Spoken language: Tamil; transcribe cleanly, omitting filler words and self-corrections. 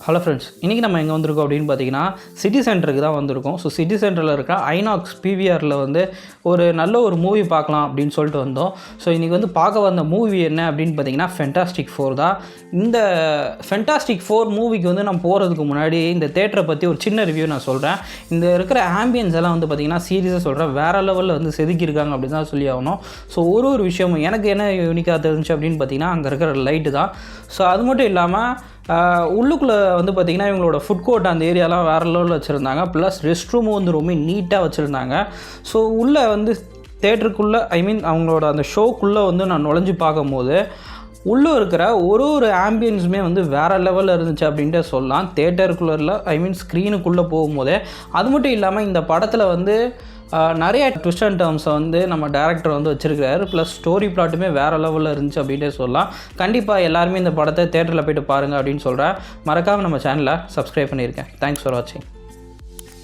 ஹலோ ஃப்ரெண்ட்ஸ், இன்றைக்கி நம்ம எங்கே வந்திருக்கோம் அப்படின்னு பார்த்தீங்கன்னா சிட்டி சென்டருக்கு தான் வந்திருக்கோம். ஸோ சிட்டி சென்டரில் இருக்க ஐநாக்ஸ் பிவிஆரில் ஒரு நல்ல ஒரு மூவி பார்க்கலாம் அப்படின்னு சொல்லிட்டு வந்தோம். ஸோ இன்றைக்கி பார்க்க வந்த மூவி என்ன அப்படின்னு பார்த்தீங்கன்னா ஃபென்டாஸ்டிக் 4 தான். இந்த ஃபென்டாஸ்டிக் 4 மூவிக்கு நம்ம போகிறதுக்கு முன்னாடி இந்த தேட்டரை பற்றி ஒரு சின்ன ரிவ்யூ நான் சொல்கிறேன். இந்த இருக்கிற ஆம்பியன்ஸ் எல்லாம் பார்த்தீங்கன்னா சீரியஸாக சொல்கிறேன், வேறு லெவலில் செதுக்கியிருக்காங்க அப்படின்னு தான் சொல்லி ஆகணும். ஸோ ஒரு விஷயமும் எனக்கு என்ன யூனிக்காக தெரிஞ்சு அப்படின்னு பார்த்தீங்கன்னா அங்கே இருக்கிற லைட்டு தான். ஸோ அது மட்டும் இல்லாமல் உள்ளுக்குள்ளே பார்த்திங்கன்னா இவங்களோட ஃபுட் கோர்ட் அந்த ஏரியாலாம் வேறு லெவலில் வச்சுருந்தாங்க. ப்ளஸ் ரெஸ்ட் ரூமும் ரொம்ப நீட்டாக வச்சுருந்தாங்க. ஸோ உள்ளே தேட்டருக்குள்ளே அவங்களோட அந்த ஷோக்குள்ளே நான் நுழைஞ்சு பார்க்கும்போது உள்ளே இருக்கிற ஒரு ஆம்பியன்ஸுமே வேறு லெவலில் இருந்துச்சு அப்படின்ட்டு சொல்லலாம். தேட்டருக்குள்ளே ஸ்க்ரீனுக்குள்ளே போகும்போதே. அது மட்டும் இல்லாமல் இந்த படத்தில் நிறைய ட்விஸ்ட் அண்ட் டர்ம்ஸை நம்ம டேரக்டர் வச்சுருக்கிறாரு. ப்ளஸ் ஸ்டோரி பிளாட்டுமே வேறு லெவலில் இருந்துச்சு அப்படின்ட்டு சொல்லலாம். கண்டிப்பாக எல்லாருமே இந்த படத்தை தேட்டரில் போய்ட்டு பாருங்கள் அப்படின்னு சொல்கிறேன். மறக்காமல் நம்ம சேனலை சப்ஸ்கிரைப் பண்ணியிருக்கேன். தேங்க்ஸ் ஃபார் வாட்சிங்.